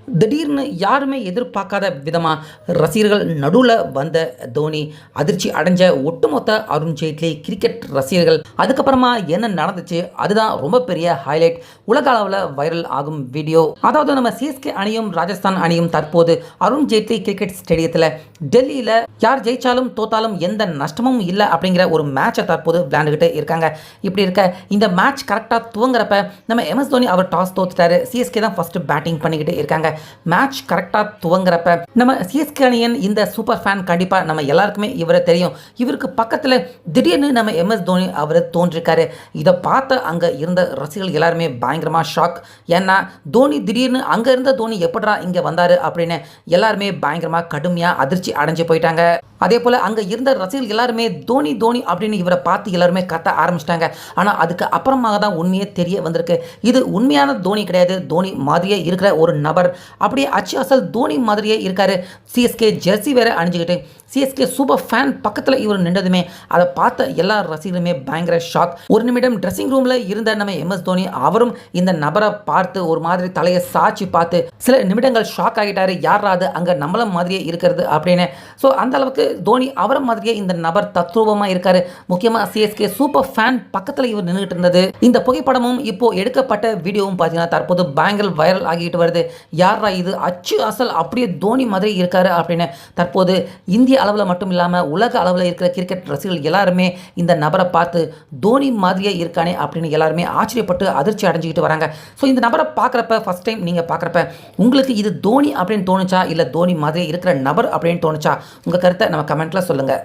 திடீர்னு யாருமே எதிர்பார்க்காத விதமாக ரசிகர்கள் நடுவில் வந்த தோனி அதிர்ச்சி அடைஞ்ச ஒட்டுமொத்த அருண் ஜேட்லி கிரிக்கெட் ரசிகர்கள். அதுக்கப்புறமா என்ன நடந்துச்சு, அதுதான் ரொம்ப பெரிய ஹைலைட், உலக அளவில் வைரல் ஆகும் வீடியோ. அதாவது நம்ம சிஎஸ்கே அணியும் ராஜஸ்தான் அணியும் தற்போது அருண் ஜேட்லி கிரிக்கெட் ஸ்டேடியத்தில் டெல்லியில் யார் ஜெயிச்சாலும் தோத்தாலும் எந்த நஷ்டமும் இல்லை அப்படிங்கிற ஒரு மேட்சை தற்போது விளையாண்டுக்கிட்டு இருக்காங்க. இப்படி இருக்க இந்த மேட்ச் கரெக்டாக துவங்குறப்ப நம்ம எம்எஸ் தோனி அவர் டாஸ் தோத்துட்டாரு. சிஎஸ்கே தான் ஃபர்ஸ்ட் பேட்டிங் பண்ணிக்கிட்டு இருக்காங்க. மேட்ச் கரெக்டாக துவங்குறப்ப நம்ம சிஎஸ்கே அணியின் இந்த சூப்பர் ஃபேன் கண்டிப்பாக நம்ம எல்லாருக்குமே இவரை தெரியும். இவருக்கு பக்கத்தில் திடீர்னு நம்ம எம்எஸ் தோனி அவர் தோன்றிருக்காரு. இதை பார்த்த அங்கே இருந்த ரசிகர்கள் எல்லாருமே பயங்கரமாக ஷாக். ஏன்னா தோனி திடீர்னு அங்கே இருந்த தோனி எப்படா இங்கே வந்தார் அப்படின்னு எல்லாருமே பயங்கரமாக கடுமையாக அதிர்ச்சி அடைஞ்சு போயிட்டாங்க. அதே போல் அங்கே இருந்த ரசிகர்கள் எல்லாருமே தோனி தோனி அப்படின்னு இவரை பார்த்து எல்லாருமே கத்த ஆரம்பிச்சிட்டாங்க. ஆனால் அதுக்கு அப்புறமாக தான் உண்மையே தெரிய வந்திருக்கு. இது உண்மையான தோனி கிடையாது, தோனி மாதிரியே இருக்கிற ஒரு நபர். அப்படியே அச்சு அசல் தோனி மாதிரியே இருக்காரு. சிஎஸ்கே ஜெர்சி வேற அணிஞ்சுக்கிட்டு சிஎஸ்கே சூப்பர் ஃபேன் பக்கத்தில் இவர் நின்றதுமே அதை பார்த்த எல்லா ரசிகர்களுமே பயங்கர ஷாக். ஒரு நிமிடம் ட்ரெஸ்ஸிங் ரூமில் இருந்த நம்ம எம்எஸ் தோனி அவரும் இந்த நபரை பார்த்து ஒரு மாதிரி தலையை சாட்சி பார்த்து சில நிமிடங்கள் ஷாக் ஆகிட்டாரு. யாராவது அங்கே நம்மள மாதிரியே இருக்கிறது அப்படின்னு. ஸோ அந்த அளவுக்கு தோனி அவரை மாதிரியே இந்த நபர் தத்ரூபமாக இருக்காரு. முக்கியமாக சிஎஸ்கே சூப்பர் ஃபேன் பக்கத்தில் இவர் நின்றுட்டு இருந்தது. இந்த புகைப்படமும் இப்போ எடுக்கப்பட்ட வீடியோவும் பார்த்தீங்கன்னா தற்போது பயங்கர வைரல் ஆகிட்டு வருது. யாரா இது அச்சு அசல் அப்படியே தோனி மாதிரி இருக்காரு அப்படின்னு. தற்போது இந்திய அளவில் மட்டும் இல்லாமல் உலக அளவில் இருக்கிற கிரிக்கெட் ரசிகர்கள் எல்லாருமே இந்த நபரை பார்த்து தோனி மாதிரியே இருக்கானே அப்படின்னு எல்லாருமே ஆச்சரியப்பட்டு அதிர்ச்சி அடைஞ்சிக்கிட்டு வராங்க. ஸோ இந்த நபரை பார்க்குறப்ப ஃபர்ஸ்ட் டைம் நீங்கள் பார்க்குறப்ப உங்களுக்கு இது தோனி அப்படின்னு தோணுச்சா இல்லை தோனி மாதிரியே இருக்கிற நபர் அப்படின்னு தோணுச்சா? உங்கள் கருத்தை நம்ம கமெண்ட்டில் சொல்லுங்கள்.